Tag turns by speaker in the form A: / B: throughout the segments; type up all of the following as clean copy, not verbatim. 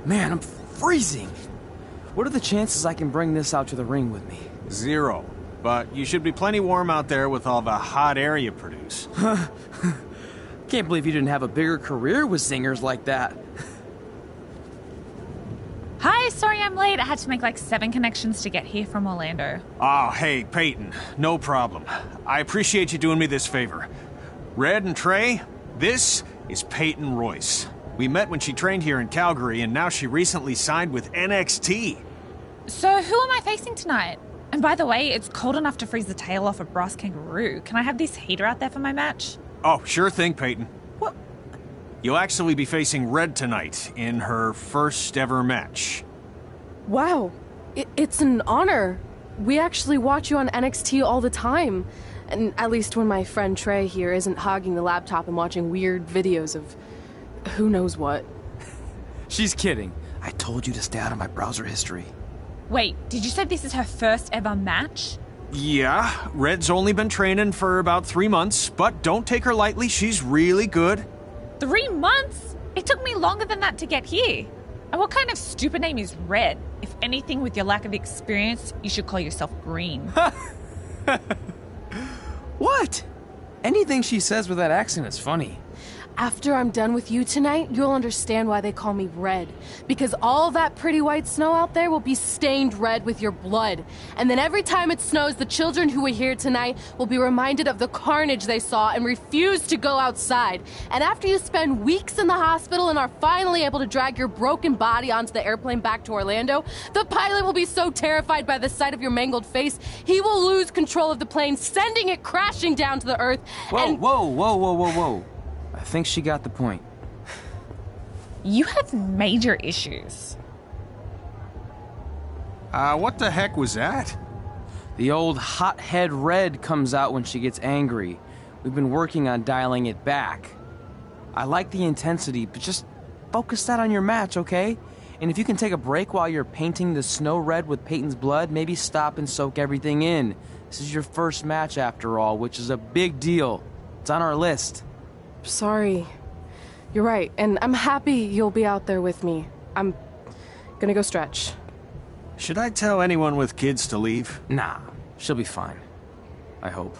A: Man, I'm freezing. What are the chances I can bring this out to the ring with me?
B: 0. But you should be plenty warm out there with all the hot air you produce.
A: Can't believe you didn't have a bigger career with zingers like that.
C: Hi, sorry I'm late. I had to make like 7 connections to get here from Orlando.
B: Oh, hey, Peyton. No problem. I appreciate you doing me this favor. Red and Trey, this is Peyton Royce. We met when she trained here in Calgary, and now she recently signed with NXT.
C: So who am I facing tonight? And by the way, it's cold enough to freeze the tail off a brass kangaroo. Can I have this heater out there for my match?
B: Oh, sure thing, Peyton.
C: What?
B: You'll actually be facing Red tonight in her first ever match.
D: Wow, it's an honor. We actually watch you on NXT all the time. And at least when my friend Trey here isn't hogging the laptop and watching weird videos of who knows what.
A: She's kidding. I told you to stay out of my browser history.
C: Wait, did you say this is her first ever match?
B: Yeah, Red's only been training for about 3 months, but don't take her lightly, she's really good.
C: 3 months? It took me longer than that to get here. And what kind of stupid name is Red? If anything, with your lack of experience, you should call yourself Green.
A: What? Anything she says with that accent is funny.
D: After I'm done with you tonight, you'll understand why they call me Red. Because all that pretty white snow out there will be stained red with your blood. And then every time it snows, the children who were here tonight will be reminded of the carnage they saw and refuse to go outside. And after you spend weeks in the hospital and are finally able to drag your broken body onto the airplane back to Orlando, the pilot will be so terrified by the sight of your mangled face, he will lose control of the plane, sending it crashing down to the earth.
A: Whoa. I think she got the point.
C: You have major issues.
B: What the heck was that?
A: The old hothead Red comes out when she gets angry. We've been working on dialing it back. I like the intensity, but just focus that on your match, okay? And if you can take a break while you're painting the snow red with Peyton's blood, maybe stop and soak everything in. This is your first match after all, which is a big deal. It's on our list.
D: Sorry. You're right, and I'm happy you'll be out there with me. I'm gonna go stretch.
B: Should I tell anyone with kids to leave?
A: Nah, she'll be fine. I hope.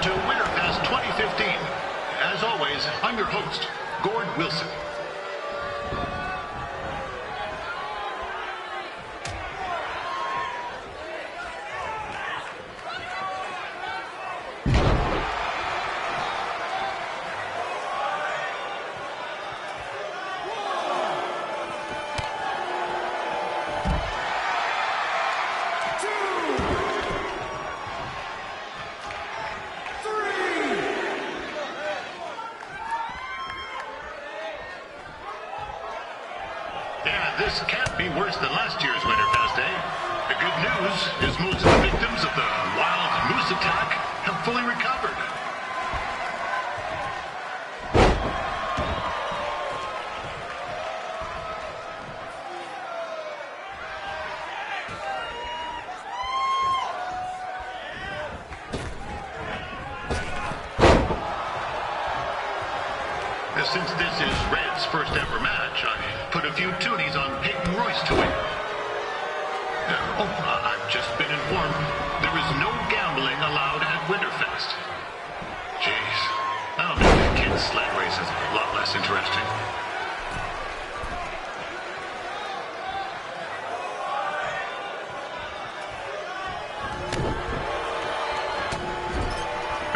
E: To Winterfest 2015. As always, I'm your host, Gord Wilson. Yeah, this can't be worse than last year's Winterfest, eh? The good news is most of the victims of the wild moose attack have fully recovered. Since this is Red's first ever match, I put a few toonies on Peyton Royce to win. I've just been informed there is no gambling allowed at Winterfest. Jeez, that'll make the kids' sled races a lot less interesting.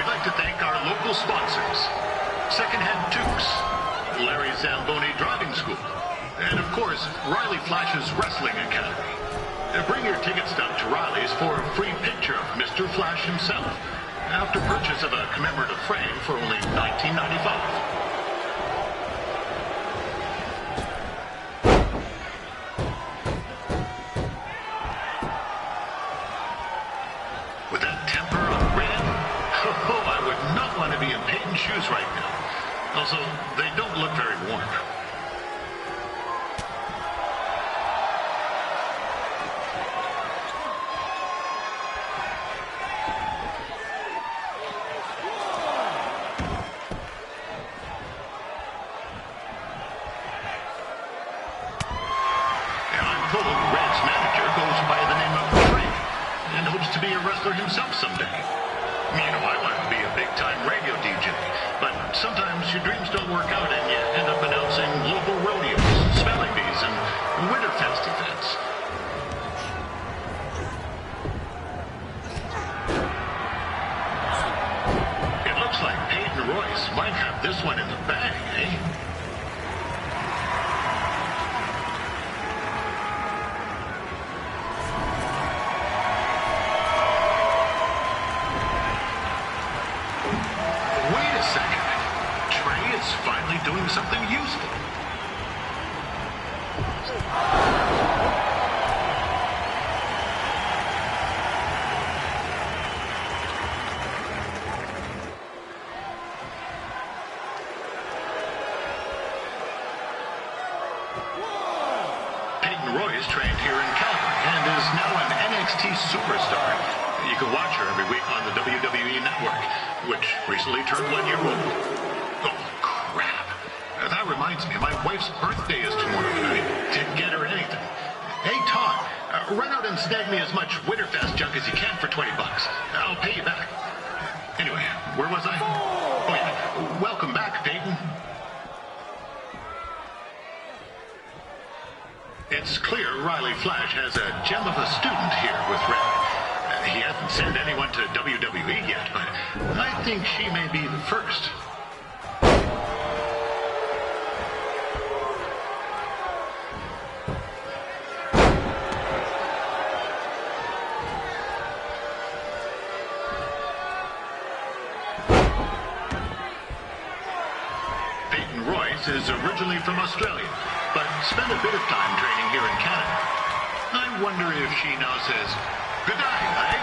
E: We'd like to thank our local sponsors. secondhand toques, Larry Zamboni Driving School, and of course, Riley Flash's Wrestling Academy. Bring your ticket stub to Riley's for a free picture of Mr. Flash himself, after purchase of a commemorative frame for only $19.95. Shoes right now. Also, they don't look very warm. I'm told Red's manager goes by the name of Trey and hopes to be a wrestler himself someday. You know, I want to be a big-time radio DJ, but sometimes your dreams don't work out and you end up announcing local rodeos, spelling bees, and Winterfest events. It looks like Peyton Royce might have this one in the bag, eh? Finally doing something useful. Peyton Royce trained here in Calgary and is now an NXT superstar. You can watch her every week on the WWE Network, which recently turned 1 year old. That reminds me, my wife's birthday is tomorrow, and I didn't get her anything. Hey, Todd, run out and snag me as much Winterfest junk as you can for $20. I'll pay you back. Anyway, where was I? Oh, yeah. Welcome back, Peyton. It's clear Riley Flash has a gem of a student here with Red. He hasn't sent anyone to WWE yet, but I think she may be the first. Is originally from Australia, but spent a bit of time training here in Canada. I wonder if she now says, good day, eh?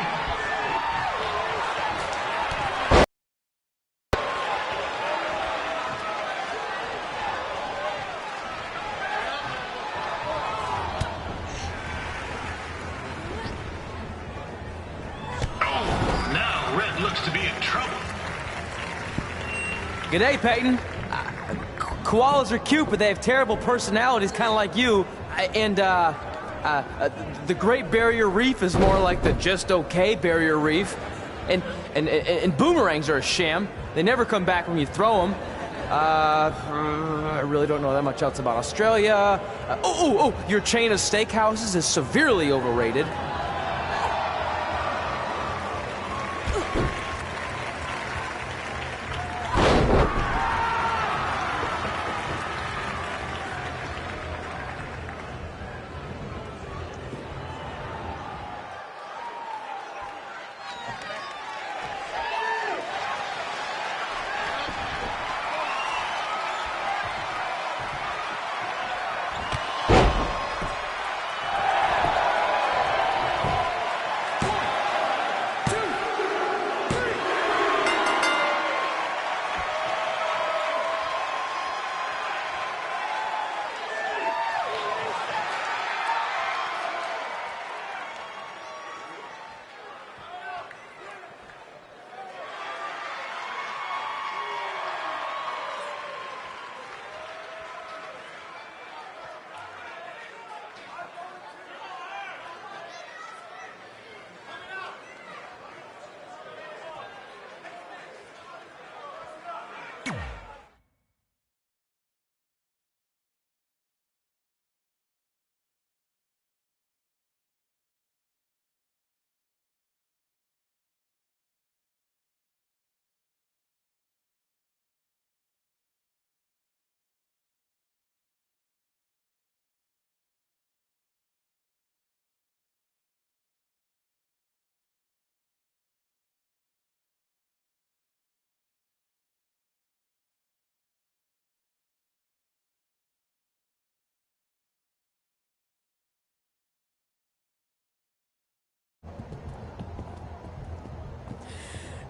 E: Oh, now Red looks to be in trouble.
A: G'day, Peyton. Koalas are cute, but they have terrible personalities, kind of like you. And, the Great Barrier Reef is more like the just okay Barrier Reef. And boomerangs are a sham. They never come back when you throw them. I really don't know that much else about Australia. Your chain of steakhouses is severely overrated.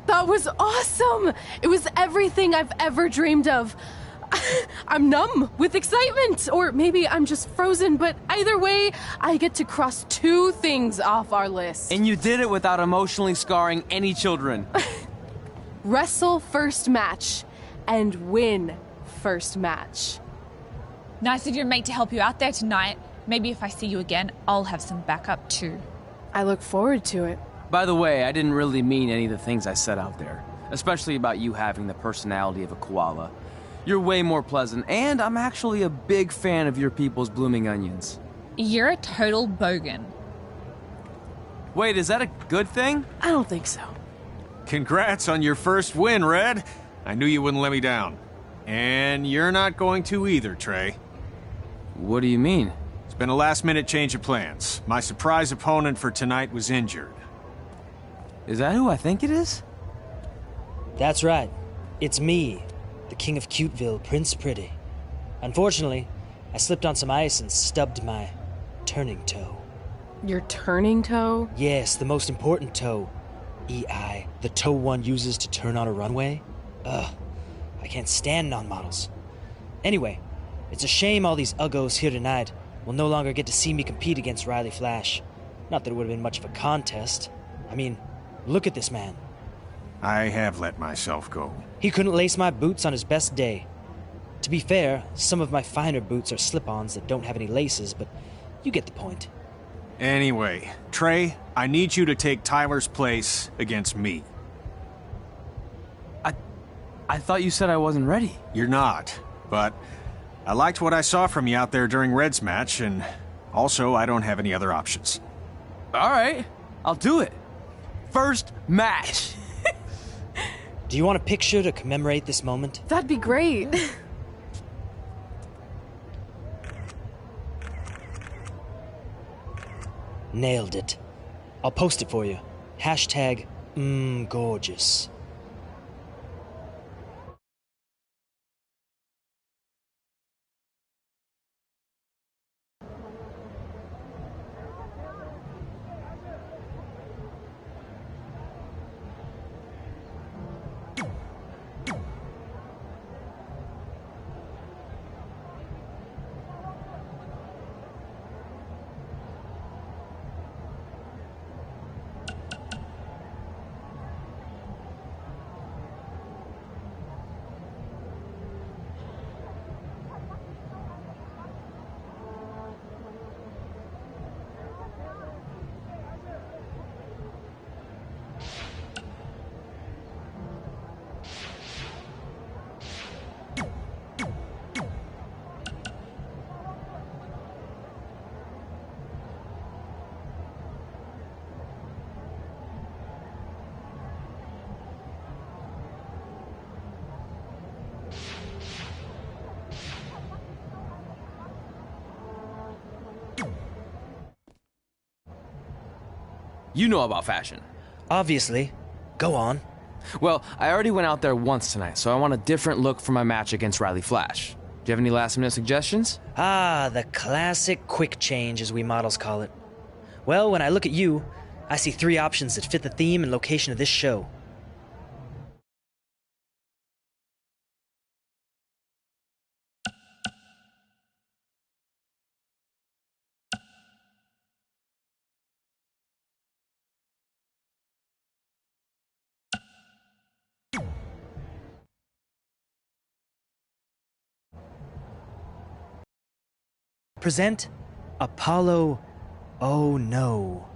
D: That was awesome! It was everything I've ever dreamed of. I'm numb with excitement, or maybe I'm just frozen, but either way, I get to cross 2 things off our list.
A: And you did it without emotionally scarring any children.
D: Wrestle first match and win first match.
C: Nice of your mate to help you out there tonight. Maybe if I see you again, I'll have some backup too.
D: I look forward to it.
A: By the way, I didn't really mean any of the things I said out there, especially about you having the personality of a koala. You're way more pleasant, and I'm actually a big fan of your people's blooming onions.
C: You're a total bogan.
A: Wait, is that a good thing?
D: I don't think so.
B: Congrats on your first win, Red. I knew you wouldn't let me down. And you're not going to either, Trey.
A: What do you mean?
B: It's been a last-minute change of plans. My surprise opponent for tonight was injured.
A: Is that who I think it is?
F: That's right. It's me, the King of Cuteville, Prince Pretty. Unfortunately, I slipped on some ice and stubbed my turning toe.
D: Your turning toe?
F: Yes, the most important toe. EI, the toe one uses to turn on a runway. Ugh, I can't stand non-models. Anyway, it's a shame all these uggos here tonight will no longer get to see me compete against Riley Flash. Not that it would have been much of a contest. I mean, look at this man.
B: I have let myself go.
F: He couldn't lace my boots on his best day. To be fair, some of my finer boots are slip-ons that don't have any laces, but you get the point.
B: Anyway, Trey, I need you to take Tyler's place against me.
A: I thought you said I wasn't ready.
B: You're not, but I liked what I saw from you out there during Red's match, and also I don't have any other options.
A: All right, I'll do it. First match.
F: Do you want a picture to commemorate this moment?
D: That'd be great.
F: Nailed it. I'll post it for you. Hashtag gorgeous.
A: You know about fashion.
F: Obviously. Go on.
A: Well, I already went out there once tonight, so I want a different look for my match against Riley Flash. Do you have any last-minute suggestions?
F: Ah, the classic quick change, as we models call it. Well, when I look at you, I see 3 options that fit the theme and location of this show. Present Apollo. Oh no.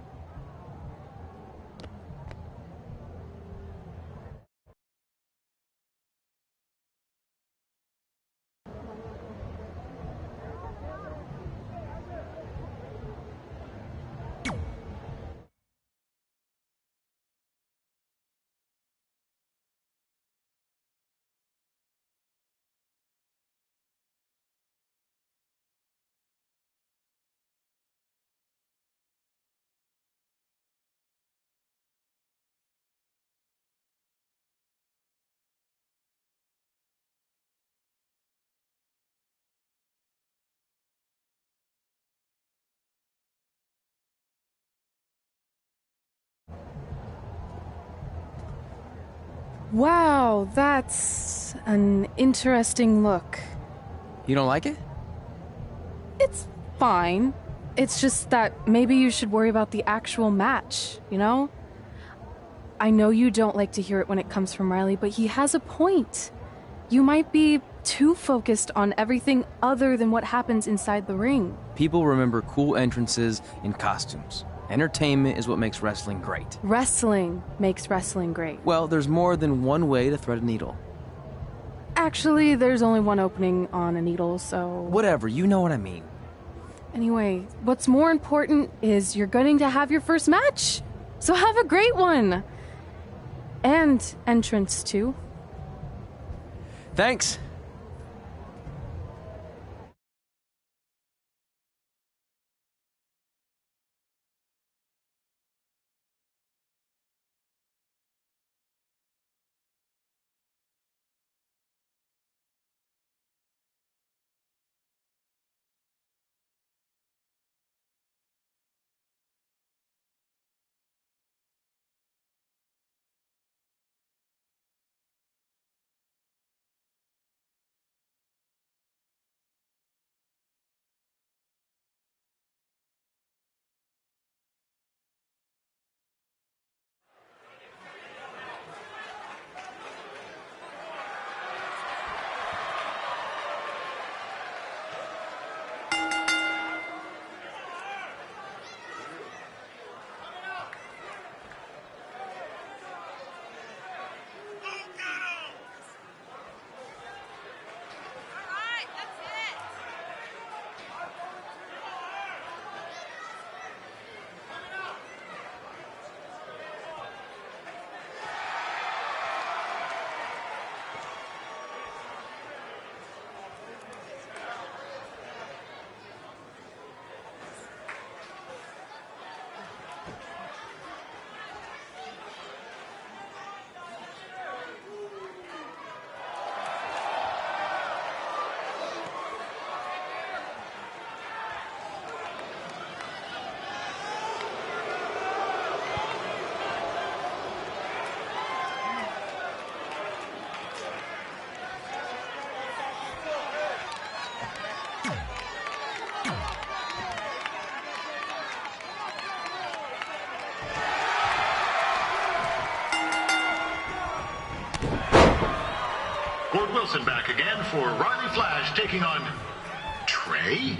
D: Wow, that's an interesting look.
A: You don't like it?
D: It's fine. It's just that maybe you should worry about the actual match, you know? I know you don't like to hear it when it comes from Riley, but he has a point. You might be too focused on everything other than what happens inside the ring.
A: People remember cool entrances and costumes. Entertainment is what makes wrestling great.
D: Wrestling makes wrestling great.
A: Well, there's more than one way to thread a needle.
D: Actually, there's only one opening on a needle, so...
A: Whatever, you know what I mean.
D: Anyway, what's more important is you're going to have your first match. So have a great one. And entrance, too.
A: Thanks.
E: Gord Wilson back again for Riley Flash taking on Trey.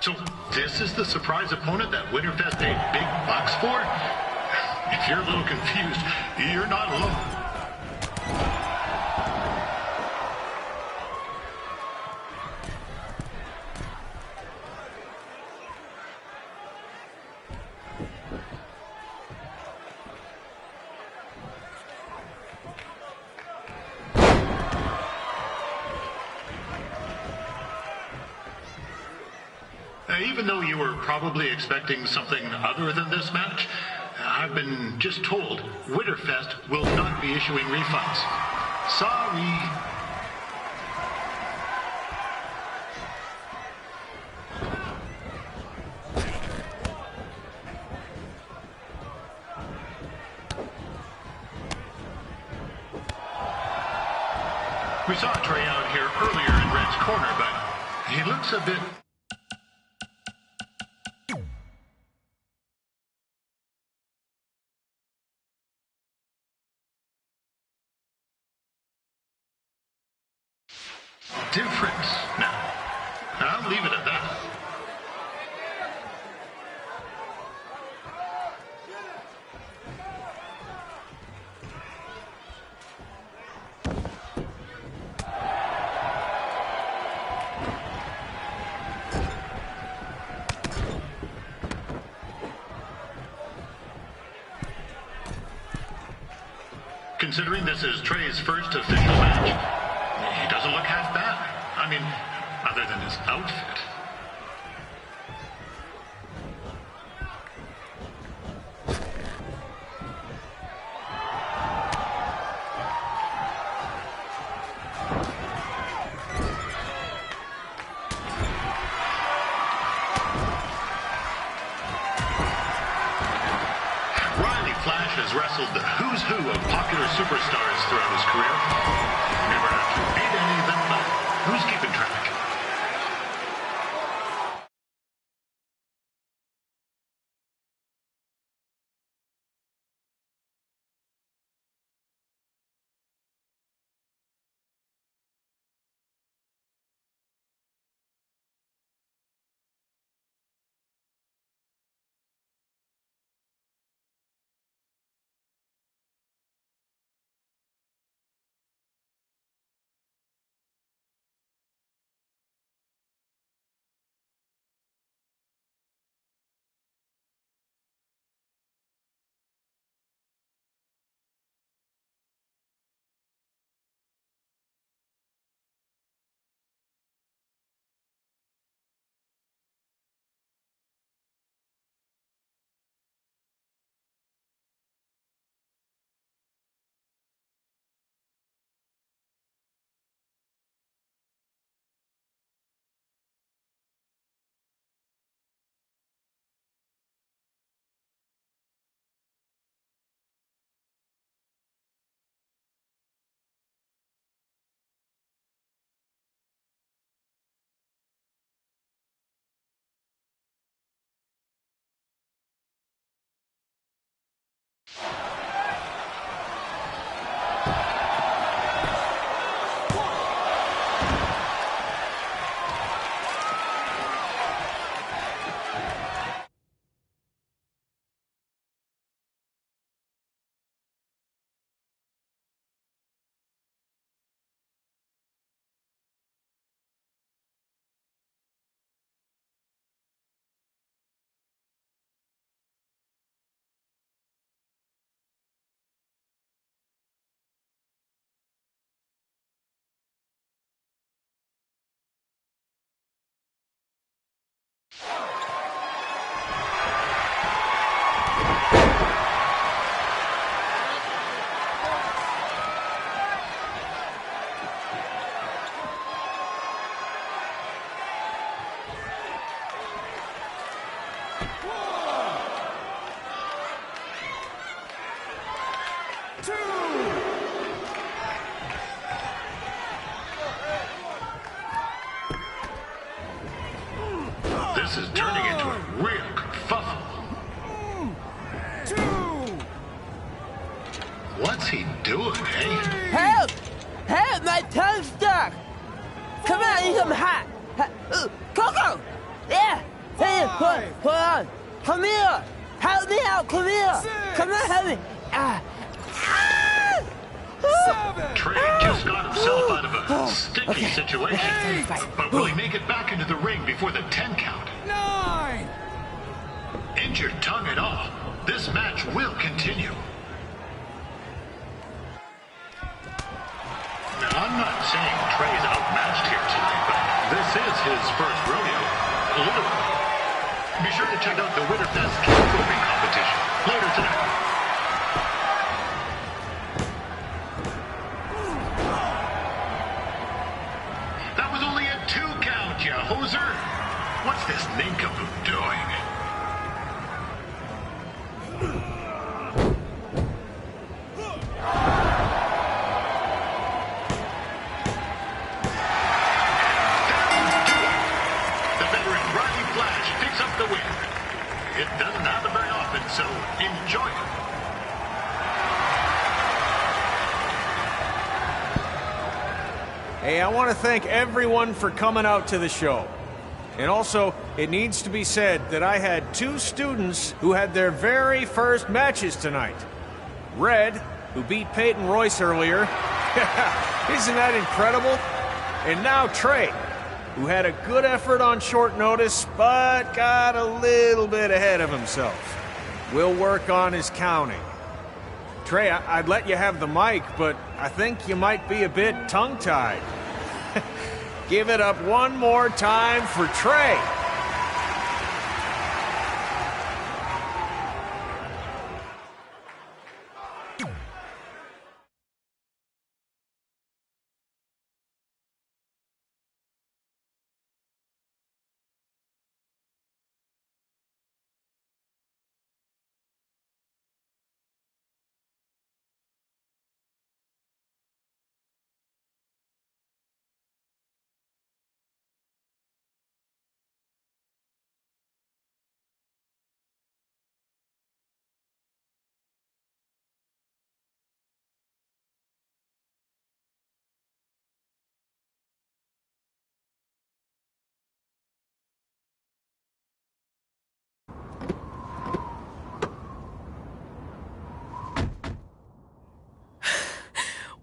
E: So this is the surprise opponent that Winterfest paid big bucks for? If you're a little confused, you're not alone. Even though you were probably expecting something other than this match, I've been just told Winterfest will not be issuing refunds. Sorry. We saw Trey out here earlier in Red's corner, but he looks a bit... different now. I'll leave it at that. Considering this is Trey's first official match, he doesn't doesn't look half bad. I mean, other than his outfit. Has wrestled the who's who of popular superstars throughout his career. Never actually beat any of them, but who's keeping track? This is turning into a real kerfuffle. What's he doing, eh?
G: Help! Help! My tongue's stuck! Come on, I need some hot! Coco! Yeah! Hey, hold on! Come here! Help me out! Come here! Come on, help me!
E: Trey just got himself out of a sticky situation. But will he make it back into the ring before the 10 count?
H: 9!
E: Injured tongue and all, this match will continue. Now, I'm not saying Trey's outmatched here tonight, but this is his first rodeo, literally. Be sure to check out the Winter Fest roping competition later tonight. That was only a 2 count, you hoser. What's this nincompoop doing? It doesn't happen very often, so enjoy it.
B: Hey, I want to thank everyone for coming out to the show. And also, it needs to be said that I had 2 students who had their very first matches tonight. Red, who beat Peyton Royce earlier. Isn't that incredible? And now Trey, who had a good effort on short notice, but got a little bit ahead of himself. We'll work on his counting. Trey, I'd let you have the mic, but I think you might be a bit tongue-tied. Give it up one more time for Trey.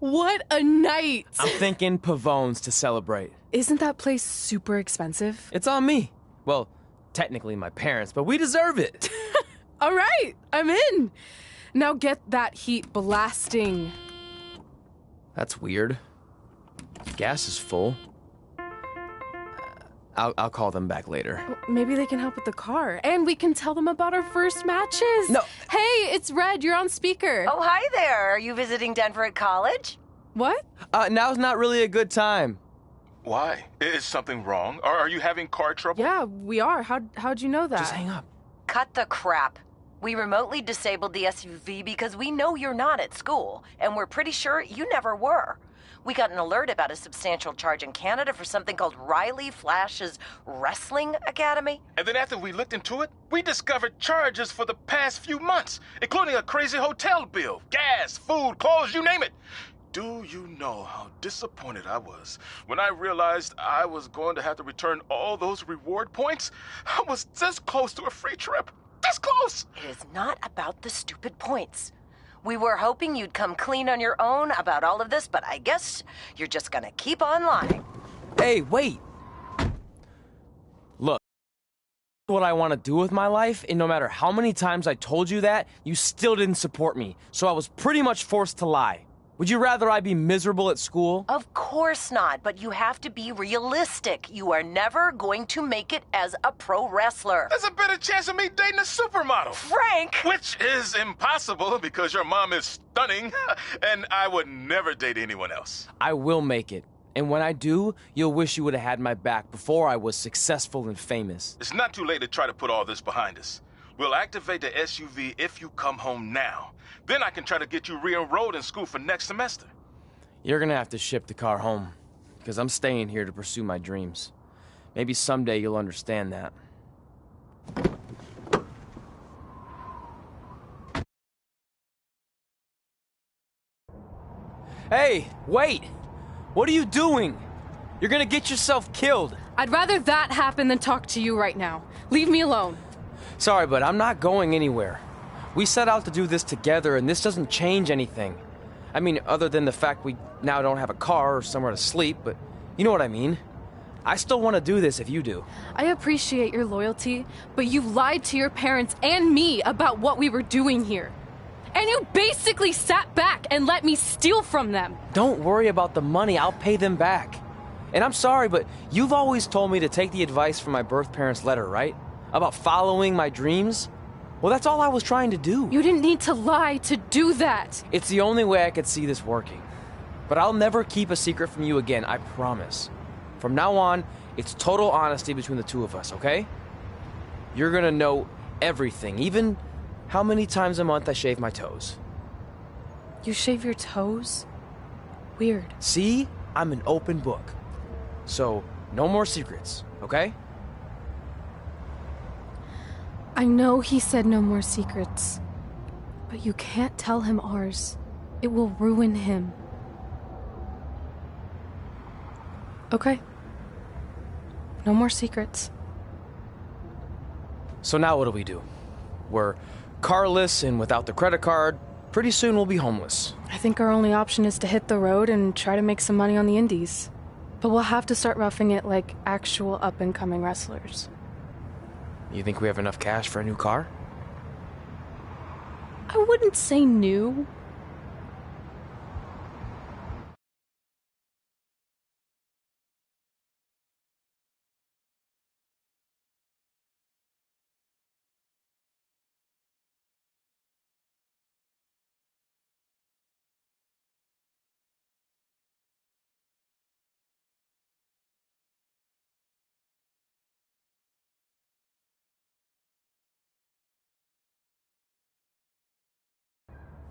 D: What a night!
A: I'm thinking Pavone's to celebrate.
D: Isn't that place super expensive?
A: It's on me. Well, technically my parents, but we deserve it.
D: All right, I'm in. Now get that heat blasting.
A: That's weird. Gas is full. I'll call them back later.
D: Maybe they can help with the car. And we can tell them about our first matches.
A: No.
D: Hey, it's Red. You're on speaker.
H: Oh, hi there. Are you visiting Denver at college?
D: What?
A: Now's not really a good time.
I: Why? Is something wrong? Or are you having car trouble?
D: Yeah, we are. How'd you know that?
A: Just hang up.
H: Cut the crap. We remotely disabled the SUV because we know you're not at school, and we're pretty sure you never were. We got an alert about a substantial charge in Canada for something called Riley Flash's Wrestling Academy.
I: And then after we looked into it, we discovered charges for the past few months, including a crazy hotel bill, gas, food, clothes, you name it. Do you know how disappointed I was when I realized I was going to have to return all those reward points? I was this close to a free trip. This close!
H: It is not about the stupid points. We were hoping you'd come clean on your own about all of this, but I guess you're just gonna keep on lying.
A: Hey, wait. Look, what I want to do with my life, and no matter how many times I told you that, you still didn't support me, so I was pretty much forced to lie. Would you rather I be miserable at school?
H: Of course not, but you have to be realistic. You are never going to make it as a pro wrestler.
I: There's a better chance of me dating a supermodel.
H: Frank!
I: Which is impossible because your mom is stunning, and I would never date anyone else.
A: I will make it. And when I do, you'll wish you would have had my back before I was successful and famous.
I: It's not too late to try to put all this behind us. We'll activate the SUV if you come home now. Then I can try to get you re-enrolled in school for next semester.
A: You're gonna have to ship the car home, because I'm staying here to pursue my dreams. Maybe someday you'll understand that. Hey, wait! What are you doing? You're gonna get yourself killed.
D: I'd rather that happen than talk to you right now. Leave me alone.
A: Sorry, but I'm not going anywhere. We set out to do this together, and this doesn't change anything. I mean, other than the fact we now don't have a car or somewhere to sleep, but you know what I mean. I still want to do this if you do.
D: I appreciate your loyalty, but you lied to your parents and me about what we were doing here. And you basically sat back and let me steal from them.
A: Don't worry about the money, I'll pay them back. And I'm sorry, but you've always told me to take the advice from my birth parents' letter, right? About following my dreams? Well, that's all I was trying to do.
D: You didn't need to lie to do that.
A: It's the only way I could see this working. But I'll never keep a secret from you again, I promise. From now on, it's total honesty between the two of us, okay? You're gonna know everything, even how many times a month I shave my toes.
D: You shave your toes? Weird.
A: See? I'm an open book. So, no more secrets, okay?
D: I know he said no more secrets, but you can't tell him ours. It will ruin him. Okay. No more secrets.
A: So now what do? We're carless and without the credit card. Pretty soon we'll be homeless.
D: I think our only option is to hit the road and try to make some money on the indies. But we'll have to start roughing it like actual up-and-coming wrestlers.
A: You think we have enough cash for a new car?
D: I wouldn't say new.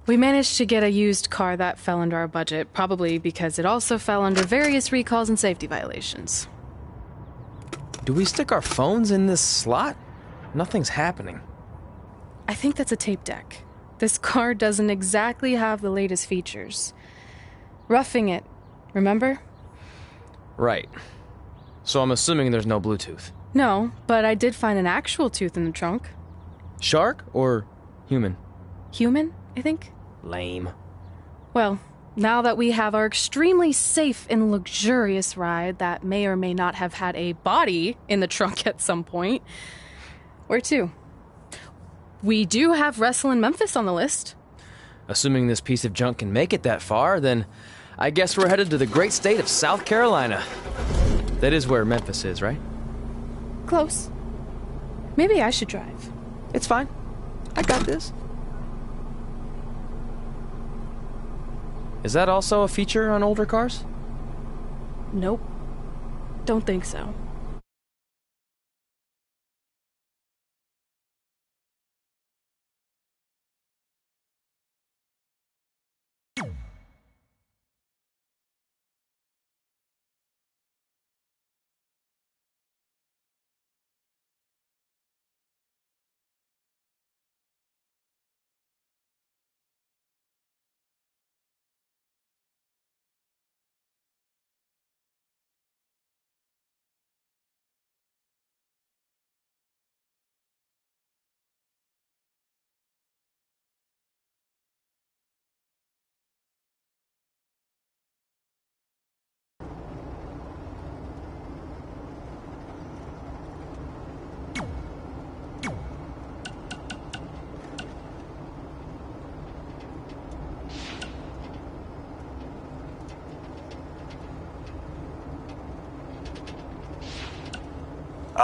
D: We managed to get a used car that fell under our budget, probably because it also fell under various recalls and safety violations.
A: Do we stick our phones in this slot? Nothing's happening.
D: I think that's a tape deck. This car doesn't exactly have the latest features. Roughing it, remember?
A: Right. So I'm assuming there's no Bluetooth.
D: No, but I did find an actual tooth in the trunk.
A: Shark or human?
D: Human, I think.
A: Lame.
D: Well, now that we have our extremely safe and luxurious ride that may or may not have had a body in the trunk at some point, where to? We do have Wrestle in Memphis on the list.
A: Assuming this piece of junk can make it that far, then I guess we're headed to the great state of South Carolina. That is where Memphis is, right?
D: Close. Maybe I should drive.
A: It's fine. I got this. Is that also a feature on older cars?
D: Nope. Don't think so.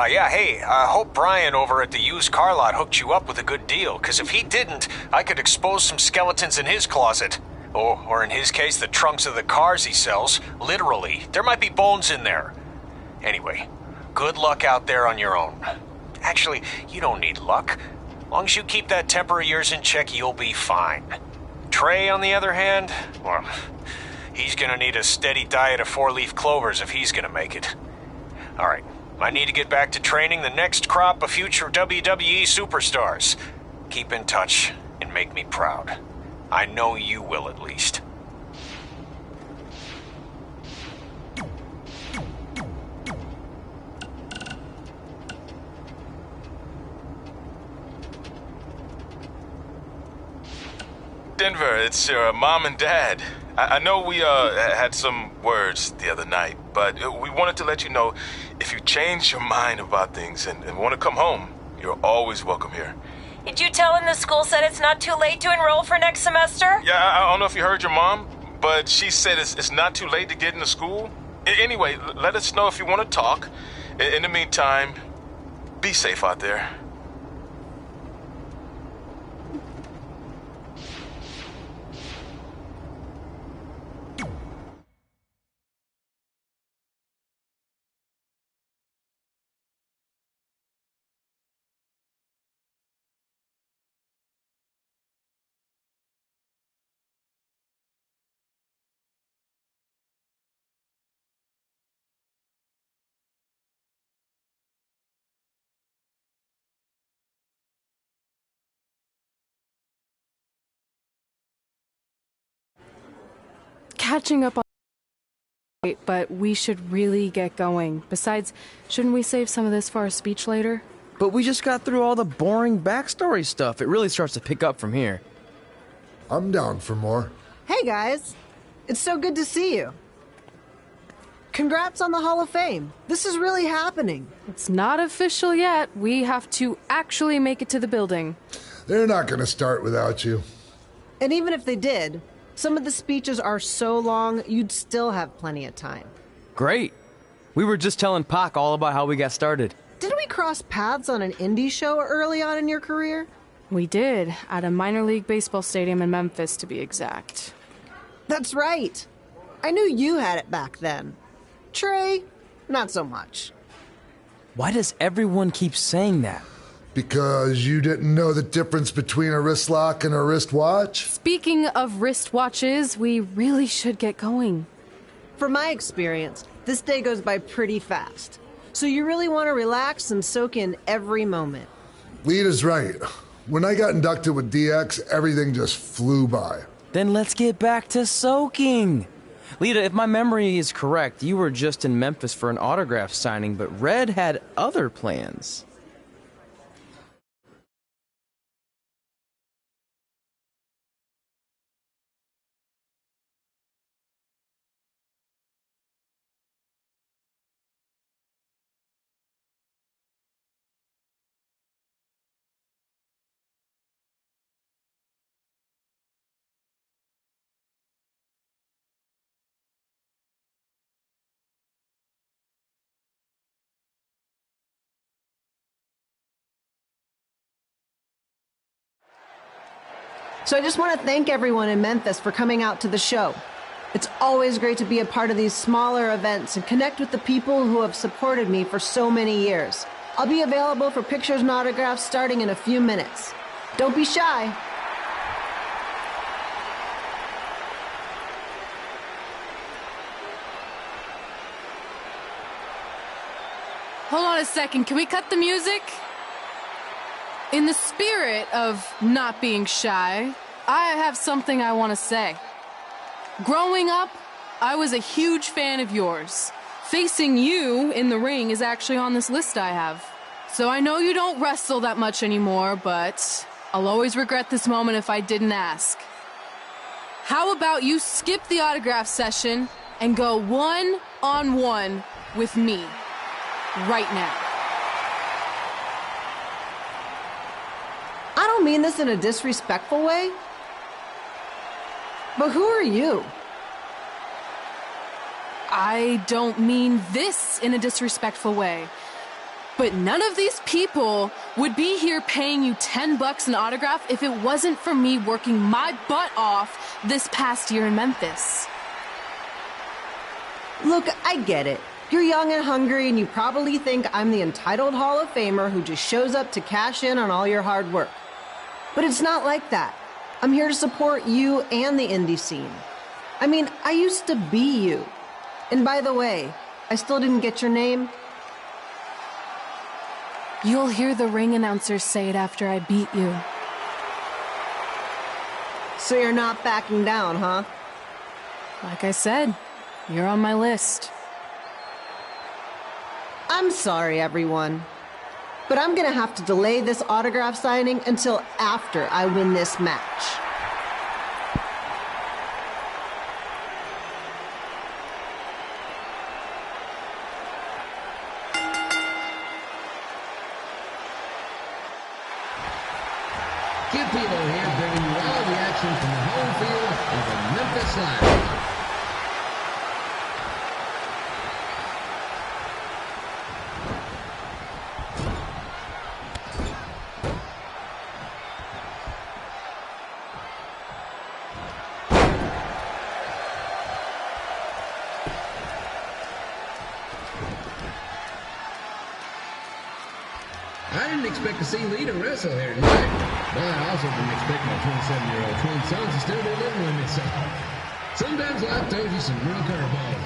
B: Yeah, hey, I hope Brian over at the used car lot hooked you up with a good deal, because if he didn't, I could expose some skeletons in his closet. Or in his case, the trunks of the cars he sells. Literally, there might be bones in there. Anyway, good luck out there on your own. Actually, you don't need luck. As long as you keep that temper of yours in check, you'll be fine. Trey, on the other hand, well, he's gonna need a steady diet of 4-leaf clovers if he's gonna make it. All right. I need to get back to training the next crop of future WWE superstars. Keep in touch and make me proud. I know you will, at least.
I: Denver, it's your mom and dad. I know we had some words the other night, but we wanted to let you know if you change your mind about things and want to come home, you're always welcome here.
H: Did you tell him the school said it's not too late to enroll for next semester?
I: Yeah, I don't know if you heard your mom, but she said it's not too late to get into school. Anyway, let us know if you want to talk. In the meantime, be safe out there.
D: Catching up on... But we should really get going. Besides, shouldn't we save some of this for our speech later?
A: But we just got through all the boring backstory stuff. It really starts to pick up from here.
J: I'm down for more.
K: Hey guys, it's so good to see you. Congrats on the Hall of Fame. This is really happening.
D: It's not official yet. We have to actually make it to the building.
J: They're not going to start without you.
K: And even if they did, some of the speeches are so long, you'd still have plenty of time.
A: Great. We were just telling Pac all about how we got started.
K: Didn't we cross paths on an indie show early on in your career?
D: We did, at a minor league baseball stadium in Memphis, to be exact.
K: That's right. I knew you had it back then. Trey, not so much.
A: Why does everyone keep saying that?
J: Because you didn't know the difference between a wrist lock and a wristwatch?
D: Speaking of wristwatches, we really should get going.
K: From my experience, this day goes by pretty fast. So you really want to relax and soak in every moment.
J: Lita's right. When I got inducted with DX, everything just flew by.
A: Then let's get back to soaking. Lita, if my memory is correct, you were just in Memphis for an autograph signing, but Red had other plans.
K: So I just want to thank everyone in Memphis for coming out to the show. It's always great to be a part of these smaller events and connect with the people who have supported me for so many years. I'll be available for pictures and autographs starting in a few minutes. Don't be shy.
D: Hold on a second, can we cut the music? In the spirit of not being shy, I have something I want to say. Growing up, I was a huge fan of yours. Facing you in the ring is actually on this list I have. So I know you don't wrestle that much anymore, but I'll always regret this moment if I didn't ask. How about you skip the autograph session and go one-on-one with me right now?
K: I don't mean this in a disrespectful way, but who are you?
D: I don't mean this in a disrespectful way, but none of these people would be here paying you $10 an autograph if it wasn't for me working my butt off this past year in Memphis.
K: Look, I get it. You're young and hungry, and you probably think I'm the entitled Hall of Famer who just shows up to cash in on all your hard work. But it's not like that. I'm here to support you and the indie scene. I mean, I used to be you. And by the way, I still didn't get your name.
D: You'll hear the ring announcer say it after I beat you.
K: So you're not backing down, huh?
D: Like I said, you're on my list.
K: I'm sorry, everyone. But I'm gonna have to delay this autograph signing until after I win this match.
L: Kid Pilo here, bringing you all the action from the home field of the Memphis Lions. I didn't expect to see Lita wrestle here tonight, but I also didn't expect my 27-year-old twin sons to still be living with me, so sometimes life throws you some real curveballs.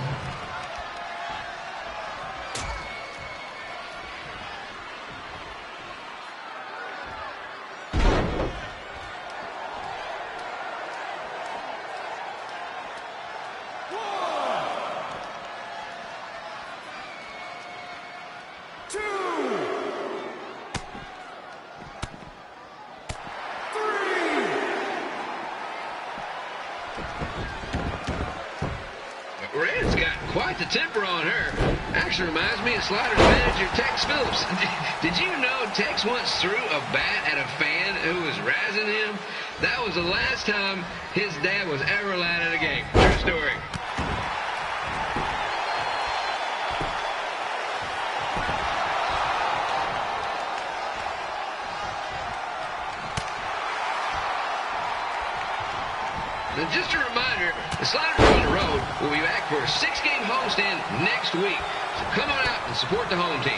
M: Red's got quite the temper on her. Actually reminds me of Slaughter's manager, Tex Phillips. Did you know Tex once threw a bat at a fan who was razzing him? That was the last time his dad was ever allowed at a game. True story. And just a reminder, the Sliders on the road will be back for a 6-game homestand next week. So come on out and support the home team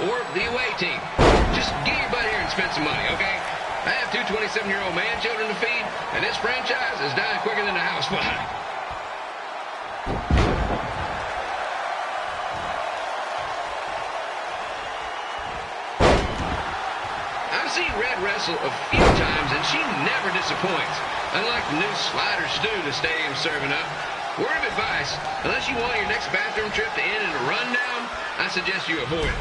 M: or the away team. Just get your butt here and spend some money, okay? I have 2 27-year-old man-children to feed, and this franchise is dying quicker than the house fly. I've seen Red wrestle a few times, and she never disappoints. Unlike the new slider stew the stadium's serving up. Word of advice, unless you want your next bathroom trip to end in a rundown, I suggest you avoid it.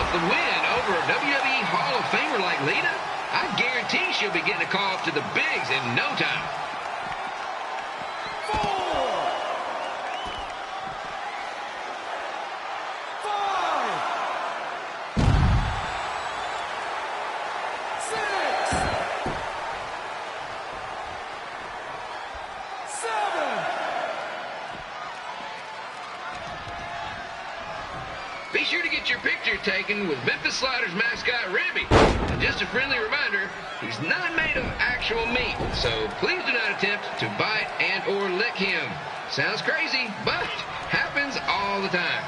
M: The win over a WWE Hall of Famer like Lita, I guarantee she'll be getting a call up to the bigs in no time.
G: 4, 5, 6, 7.
M: Be sure to get your picture taken with Memphis Sliders mascot Ribby. And just a friendly reminder, he's not made of actual meat, so please do not attempt to bite and or lick him. Sounds crazy, but happens all the time.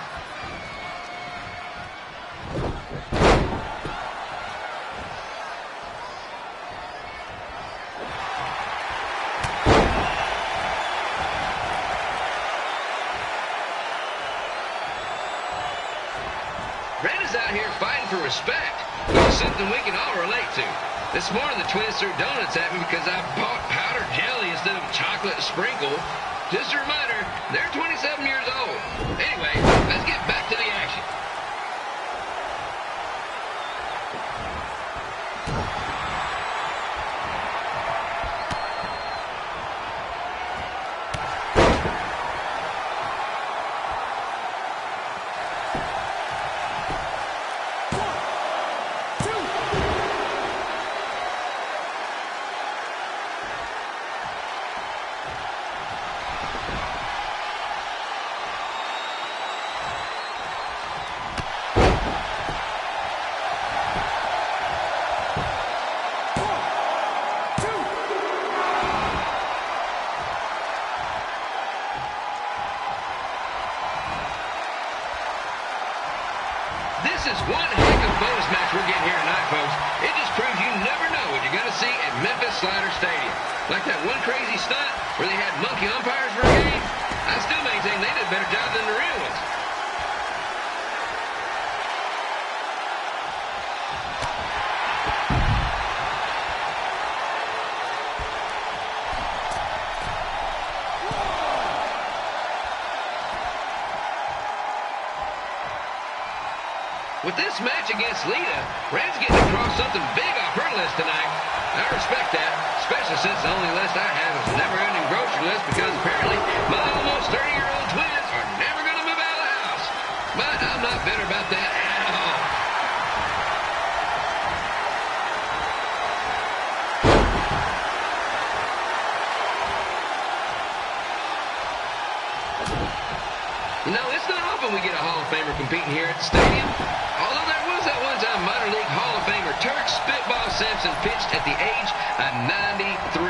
M: Red is out here fighting for respect, which is something we can all relate to. This morning, the twins threw donuts at me because I bought powdered jelly instead of chocolate sprinkle. Just a reminder, they're 27 years old. Anyway, let's get back to the action. This is one heck of a bonus match we're getting here tonight, folks. It just proves you never know what you're going to see at Memphis Slider Stadium. Like that one crazy stunt where they had monkey umpires for a game. I still maintain they did a better job than the real ones. With this match against Lita, Red's getting across something big off her list tonight. I respect that, especially since the only list I have is a never-ending grocery list because apparently my almost 30-year-old twins are never going to move out of the house. But I'm not bitter about that at all. You know, it's not often we get a Hall of Famer competing here at the stadium. Although there was that one-time minor league Hall of Famer Turk Spitball Simpson pitched at the age of 93.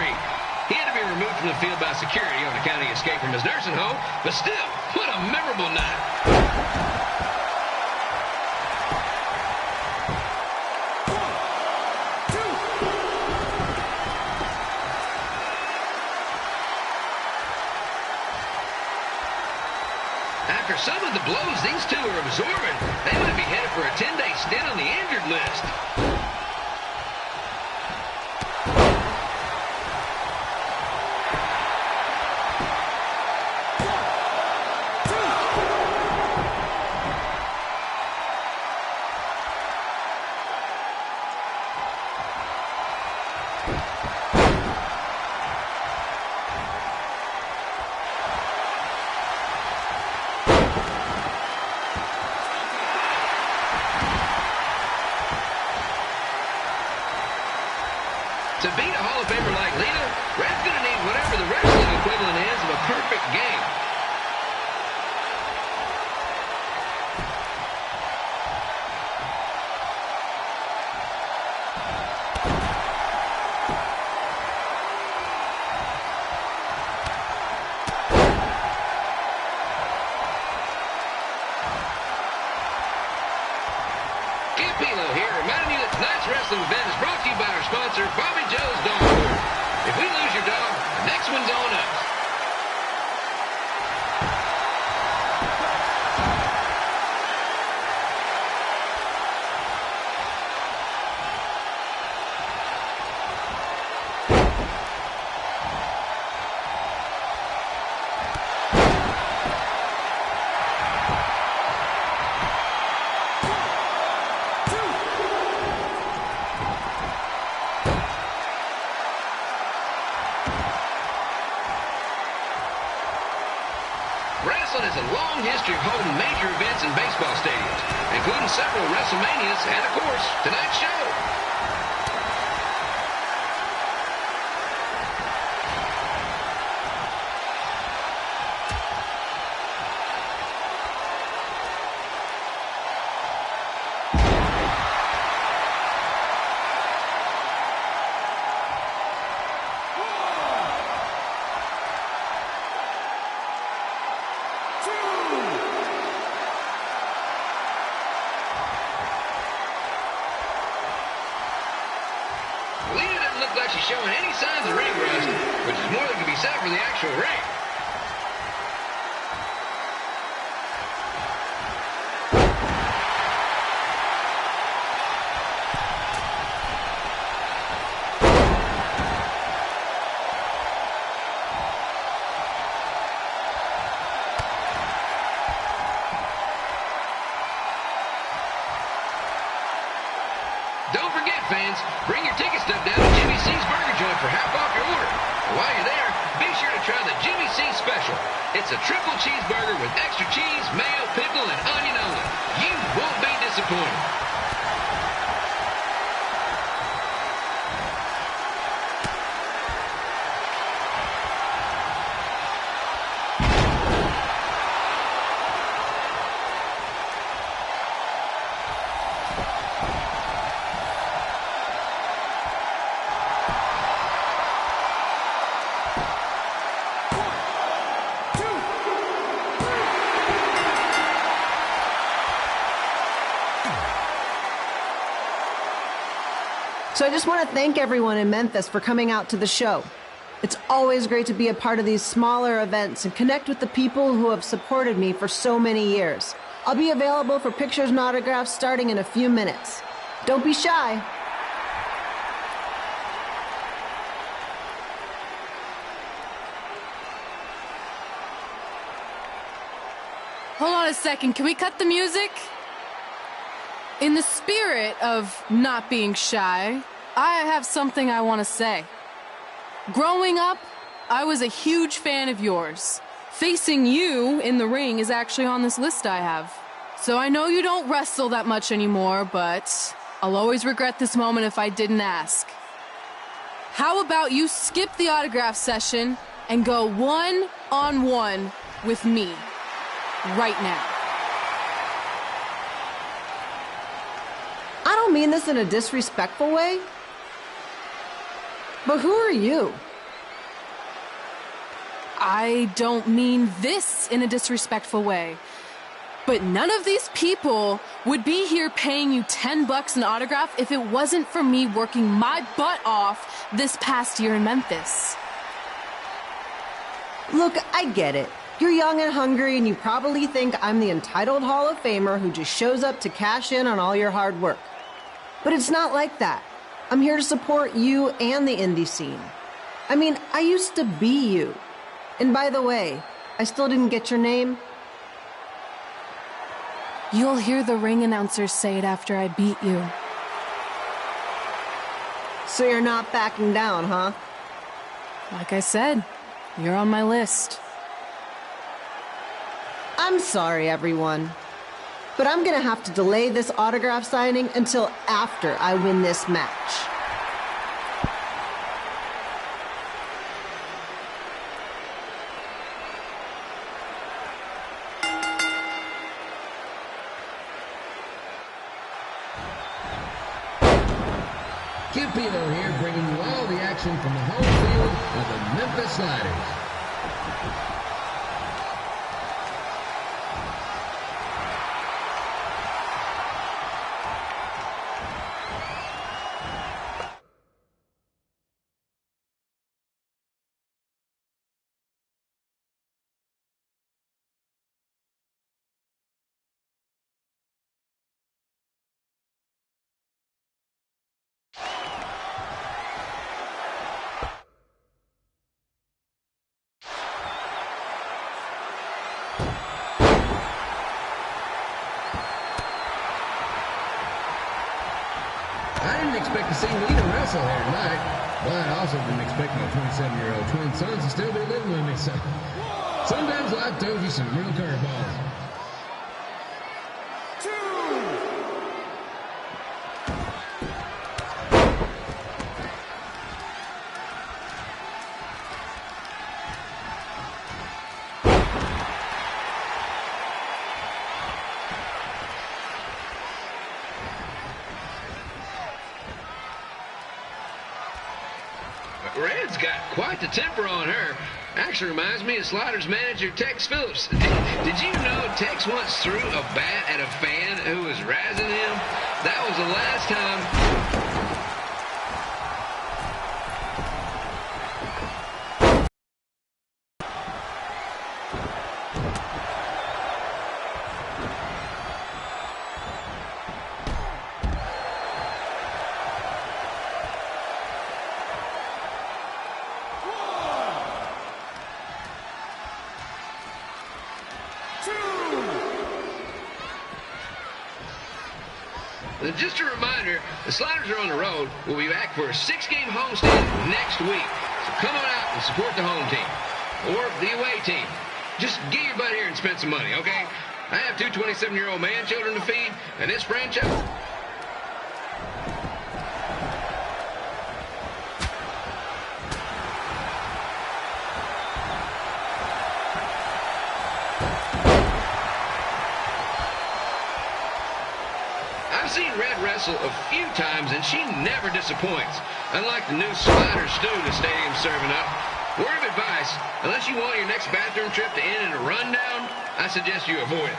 M: He had to be removed from the field by security on account of he escaped from his nursing home, but still, what a memorable night. After some of the blows these two are absorbing, they might be headed for a 10-day stint on the injured list. To beat a Hall of Famer like Lita, Red's going to need whatever the wrestling equivalent is of a perfect game. Tonight's wrestling event is brought to you by our sponsor, Bobby Joe's Dog Food. If we lose your dog, the next one's on us. Wrestling has a long history of holding major events in baseball stadiums, including several WrestleManias and, of course, tonight's show. Lita doesn't look like she's showing any signs of ring rust, which is more than can be said for the actual ring. Don't forget, fans, bring your ticket stub down to Jimmy C's Burger Joint for half off your order. And while you're there, be sure to try the Jimmy C Special. It's a triple cheeseburger with extra cheese, mayo, pickle, and onion only. You won't be disappointed.
K: So I just want to thank everyone in Memphis for coming out to the show. It's always great to be a part of these smaller events and connect with the people who have supported me for so many years. I'll be available for pictures and autographs starting in a few minutes. Don't be shy.
D: Hold on a second, can we cut the music? In the spirit of not being shy, I have something I want to say. Growing up, I was a huge fan of yours. Facing you in the ring is actually on this list I have. So I know you don't wrestle that much anymore, but I'll always regret this moment if I didn't ask. How about you skip the autograph session and go one-on-one with me right now?
K: I don't mean this in a disrespectful way, but who are you?
D: I don't mean this in a disrespectful way, but none of these people would be here paying you $10 an autograph if it wasn't for me working my butt off this past year in Memphis.
K: Look, I get it. You're young and hungry, and you probably think I'm the entitled Hall of Famer who just shows up to cash in on all your hard work. But it's not like that. I'm here to support you and the indie scene. I mean, I used to be you. And by the way, I still didn't get your name.
D: You'll hear the ring announcers say it after I beat you.
K: So you're not backing down, huh?
D: Like I said, you're on my list.
K: I'm sorry, everyone. But I'm gonna have to delay this autograph signing until after I win this match.
L: Kipio here, bringing you all the action from the home field of the Memphis Sliders. didn't expect to see Lita wrestle here tonight, but I also didn't expect my 27-year-old twin sons to still be living with me, so sometimes life throws you some real curveballs.
M: Red's got quite the temper on her. Actually reminds me of Slaughter's manager, Tex Phillips. Did you know Tex once threw a bat at a fan who was razzing him? That was the last time... Just a reminder, the Sliders are on the road. We'll be back for a 6-game homestand next week. So come on out and support the home team. Or the away team. Just get your butt here and spend some money, okay? I have 2 27-year-old man children to feed, and this franchise... I've seen Red wrestle a few times, and she never disappoints. Unlike the new slider stew the stadium's serving up. Word of advice, unless you want your next bathroom trip to end in a rundown, I suggest you avoid it.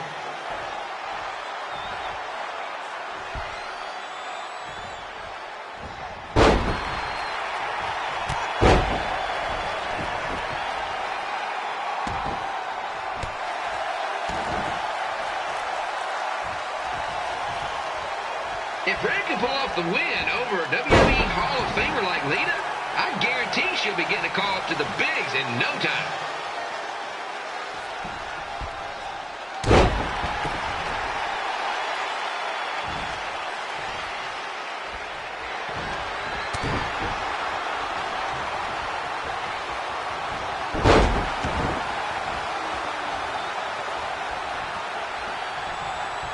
M: If Red can pull off the win over a WWE Hall of Famer like Lita, I guarantee she'll be getting a call up to the bigs in no time.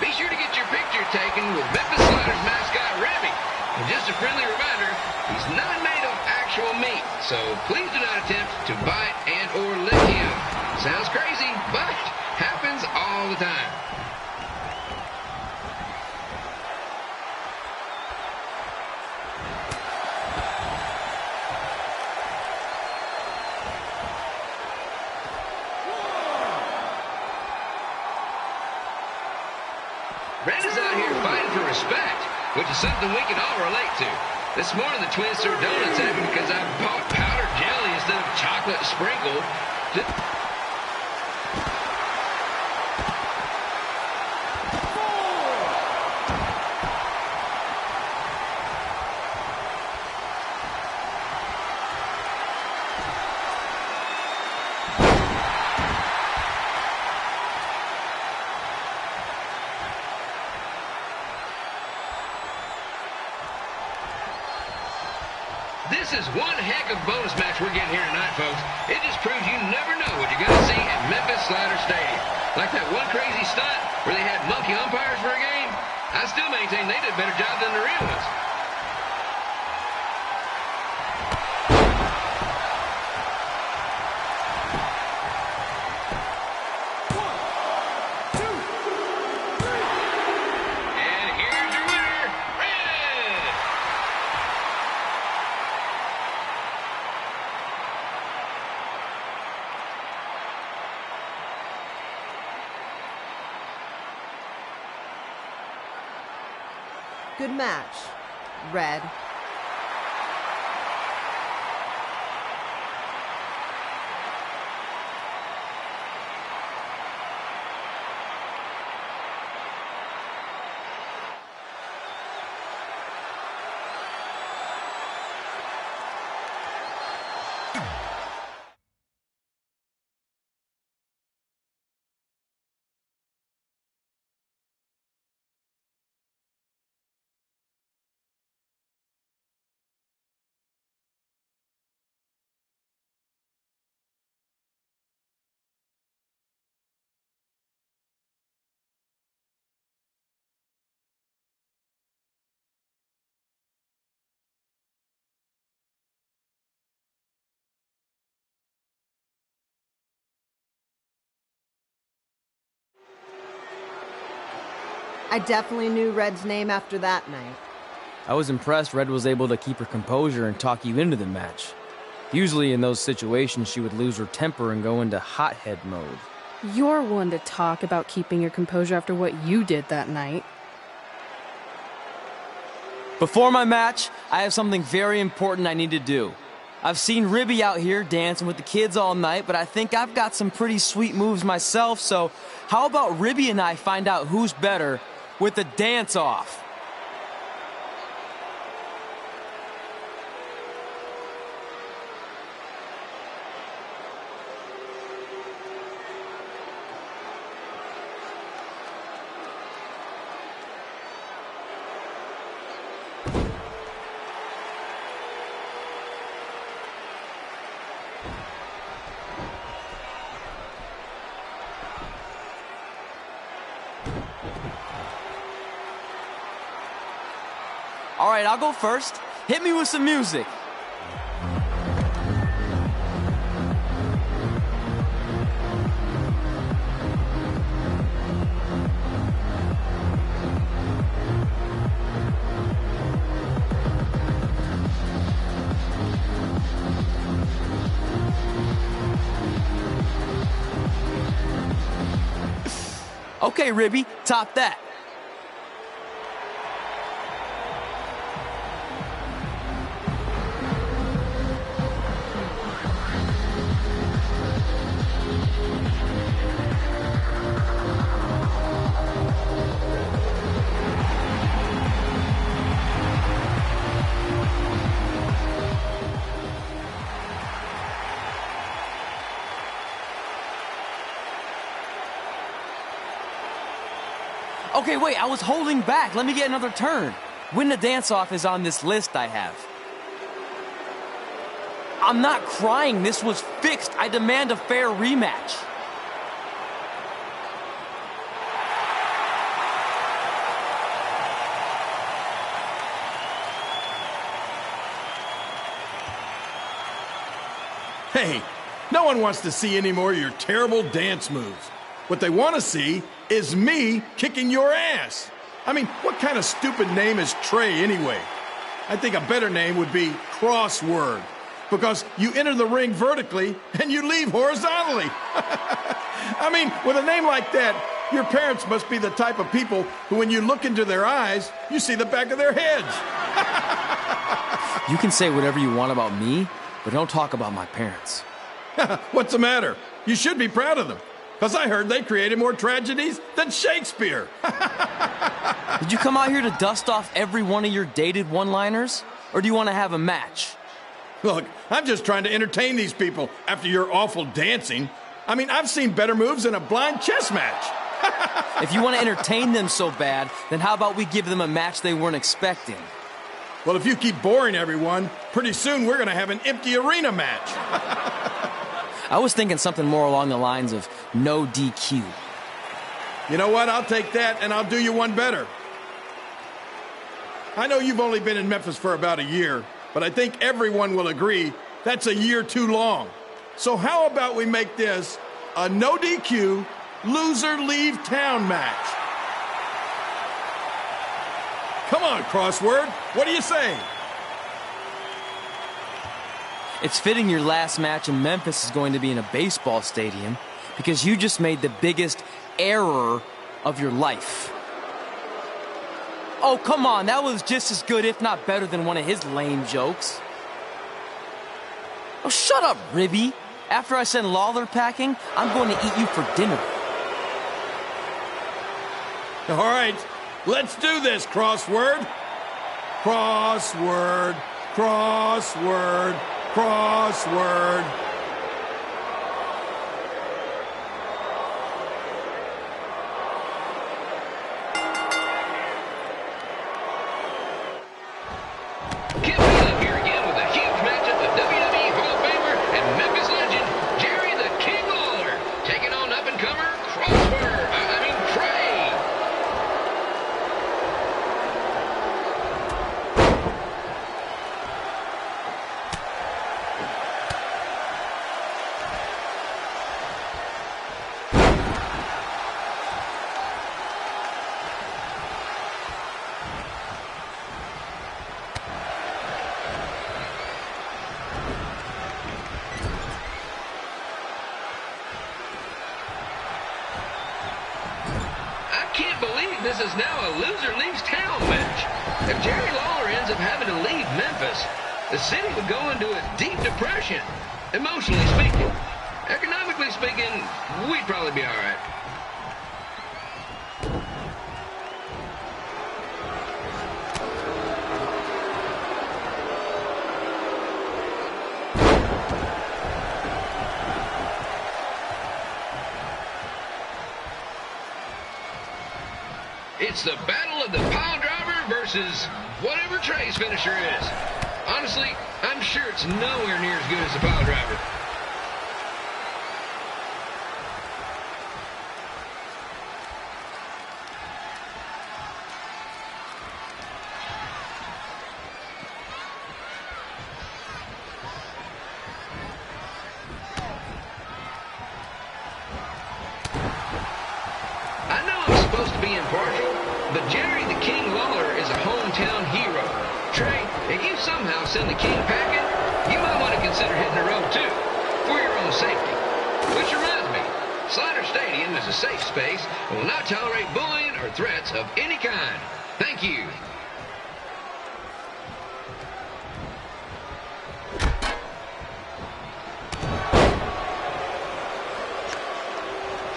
M: Be sure to get your picture taken with Memphis Sliders mascot Remy. And just a friendly reminder, he's not made of actual meat, so please do not attempt to bite and or lick him. Sounds crazy, but happens all the time. Red is out here fighting for respect, which is something we can all relate to. This morning, the twins threw donuts at me because I bought powdered jelly instead of chocolate sprinkle. This is one heck of a bonus match we're getting here tonight, folks. It just proves you never know what you're going to see at Memphis Slider Stadium. Like that one crazy stunt where they had monkey umpires for a game. I still maintain they did a better job than the real ones. And here's your winner, Red!
K: Good match, Red. I definitely knew Red's name after that night.
A: I was impressed Red was able to keep her composure and talk you into the match. Usually in those situations, she would lose her temper and go into hothead mode.
D: You're one to talk about keeping your composure after what you did that night.
A: Before my match, I have something very important I need to do. I've seen Ribby out here dancing with the kids all night, but I think I've got some pretty sweet moves myself, so how about Ribby and I find out who's better with the dance-off? All right, I'll go first. Hit me with some music. Okay, Ribby, top that. Okay, wait, I was holding back. Let me get another turn. Win the dance-off is on this list I have. I'm not crying. This was fixed. I demand a fair rematch.
N: Hey, no one wants to see any more of your terrible dance moves. What they want to see is me kicking your ass. I mean, what kind of stupid name is Trey anyway? I think a better name would be Crossword, because you enter the ring vertically and you leave horizontally. I mean, with a name like that, your parents must be the type of people who, when you look into their eyes, you see the back of their heads.
A: You can say whatever you want about me, but don't talk about my parents.
N: What's the matter? You should be proud of them. Because I heard they created more tragedies than Shakespeare.
A: Did you come out here to dust off every one of your dated one-liners? Or do you want to have a match?
N: Look, I'm just trying to entertain these people after your awful dancing. I mean, I've seen better moves in a blind chess match.
A: If you want to entertain them so bad, then how about we give them a match they weren't expecting?
N: Well, if you keep boring everyone, pretty soon we're going to have an empty arena match.
A: I was thinking something more along the lines of no DQ.
N: You know what? I'll take that, and I'll do you one better. I know you've only been in Memphis for about a year, but I think everyone will agree that's a year too long. So how about we make this a no DQ, loser leave town match? Come on, Crossword. What do you say?
A: It's fitting your last match in Memphis is going to be in a baseball stadium because you just made the biggest error of your life. Oh, come on. That was just as good, if not better, than one of his lame jokes. Oh, shut up, Ribby. After I send Lawler packing, I'm going to eat you for dinner.
N: All right, let's do this, Crossword. Crossword, crossword, crossword.
M: Kid up here again with a huge matchup of WWE Hall of Famer and Memphis legend Jerry the King Lawler taking on up-and-comer Trey. this is now a loser leaves town match. If Jerry Lawler ends up having to leave Memphis, the city would go into a deep depression, emotionally speaking. Economically speaking, we'd probably be all right. It's the battle of the pile driver versus whatever Trey's finisher is. Honestly, I'm sure it's nowhere near as good as the pile driver. I know I'm supposed to be impartial, but Jerry the King Lawler is a hometown hero. Trey, if you somehow send the King packing, you might want to consider hitting the road too, for your own safety. Which reminds me, Slider Stadium is a safe space and will not tolerate bullying or threats of any kind. Thank you.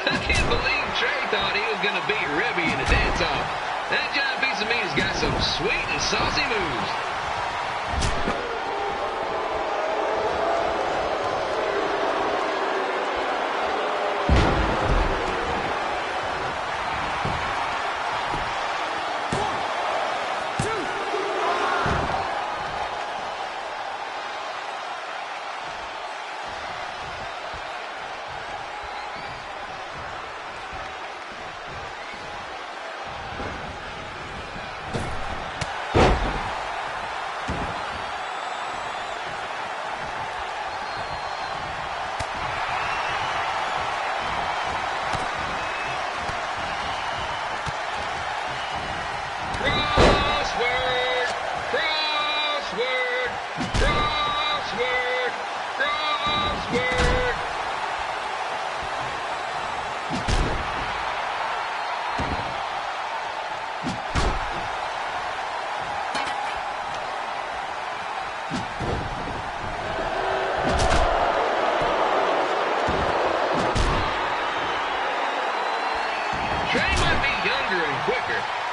M: I can't believe Trey thought he was going to beat Rebby in a dance-off. That giant piece of meat has got some sweet and saucy moves.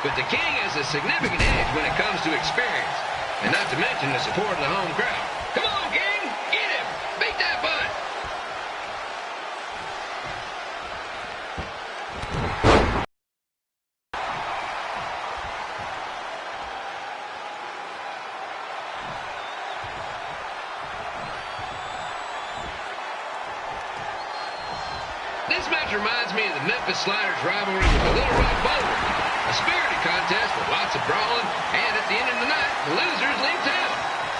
M: But the King has a significant edge when it comes to experience, and not to mention the support of the home crowd. Come on, King! Get him! Beat that butt! This match reminds me of the Memphis Sliders rivalry with the Little Rock Bowlers. A spirited contest with lots of brawling, and at the end of the night, the losers leave town.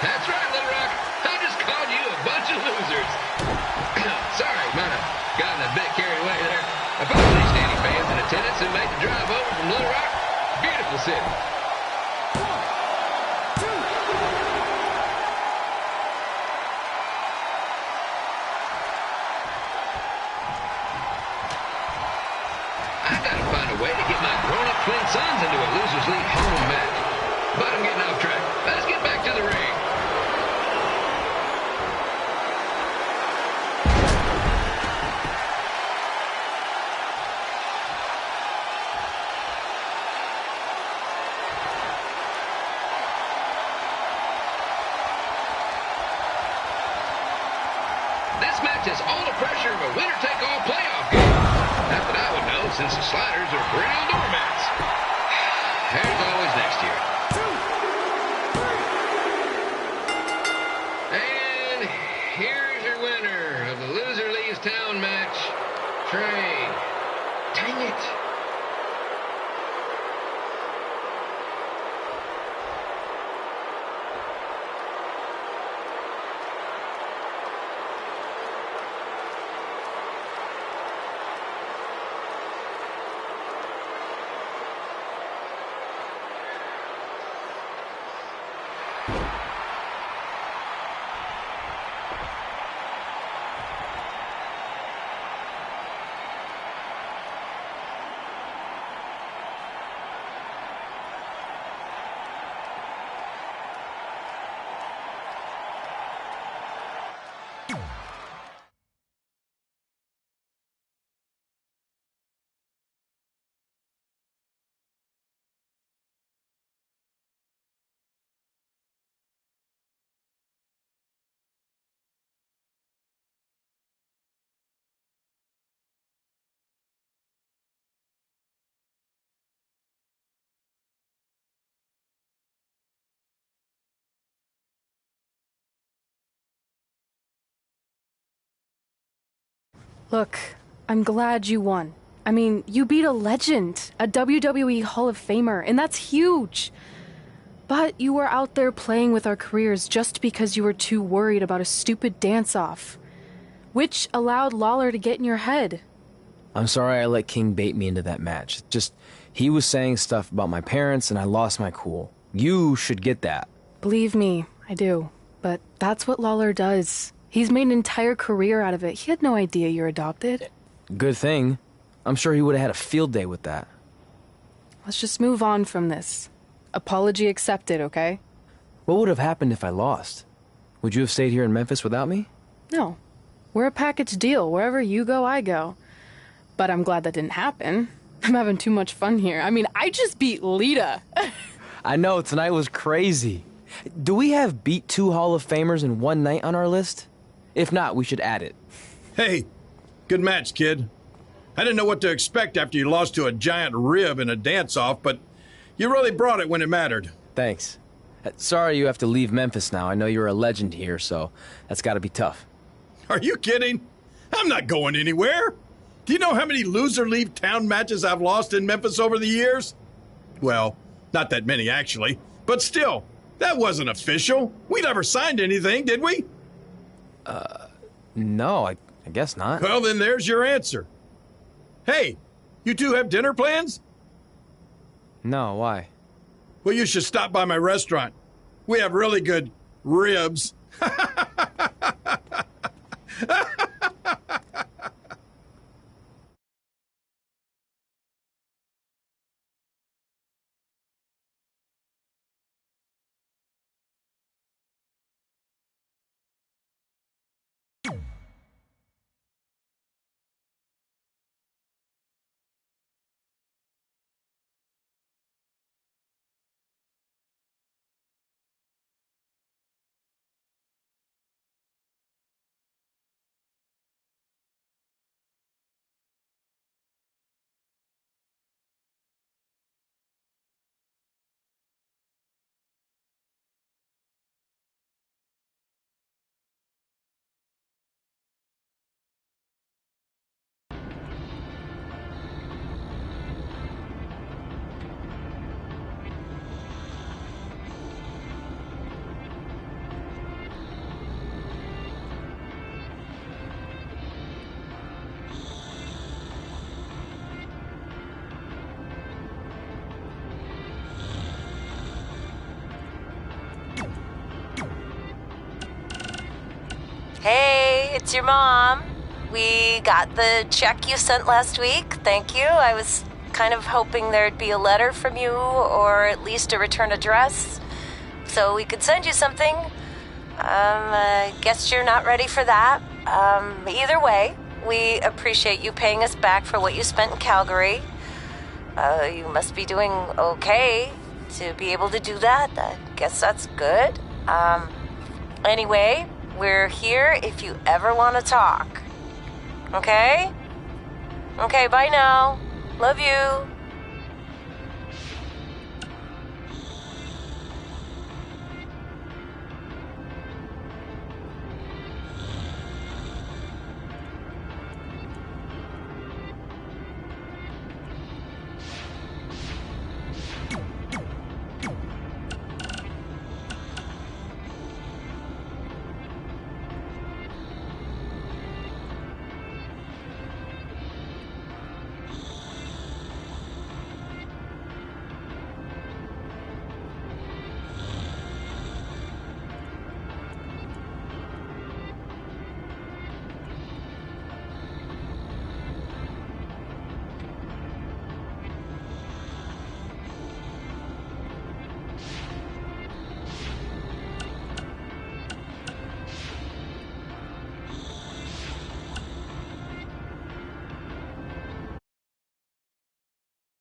M: That's right, Little Rock. I just called you a bunch of losers. Sorry, might have gotten a bit carried away there. Apologies to any fans in attendance who made the drive over from Little Rock. Beautiful city. Way to get my grown-up twin sons into a losers league home match. But I'm getting off track. Let's get back to the ring. This match has all the pressure of a winner-take-all playoff game. Not that I would know, since the Sliders are perennial doormats. There's always next year. And here's your winner of the Loser Leaves Town match, Trey. Dang it.
D: Look, I'm glad you won. I mean, you beat a legend, a WWE Hall of Famer, and that's huge. But you were out there playing with our careers just because you were too worried about a stupid dance-off, which allowed Lawler to get in your head.
A: I'm sorry I let King bait me into that match. Just, he was saying stuff about my parents and I lost my cool. You should get that.
D: Believe me, I do. But that's what Lawler does. He's made an entire career out of it. He had no idea you're adopted.
A: Good thing. I'm sure he would have had a field day with that.
D: Let's just move on from this. Apology accepted, okay?
A: What would have happened if I lost? Would you have stayed here in Memphis without me?
D: No. We're a package deal. Wherever you go, I go. But I'm glad that didn't happen. I'm having too much fun here. I mean, I just beat Lita.
A: I know, tonight was crazy. Do we have beat 2 Hall of Famers in one night on our list? If not, we should add it.
N: Hey, good match, kid. I didn't know what to expect after you lost to a giant rib in a dance-off, but you really brought it when it mattered.
A: Thanks. Sorry you have to leave Memphis now. I know you're a legend here, so that's gotta be tough.
N: Are you kidding? I'm not going anywhere. Do you know how many loser-leave town matches I've lost in Memphis over the years? Well, not that many, actually. But still, that wasn't official. We never signed anything, did we?
A: No, I guess not.
N: Well, then there's your answer. Hey, you two have dinner plans?
A: No, why?
N: Well, you should stop by my restaurant. We have really good ribs.
H: Hey, it's your mom. We got the check you sent last week. Thank you. I was kind of hoping there'd be a letter from you, or at least a return address, so we could send you something. I guess you're not ready for that. Either way, we appreciate you paying us back for what you spent in Calgary. You must be doing okay to be able to do that. I guess that's good. Anyway, we're here if you ever want to talk. Okay? Okay, bye now. Love you.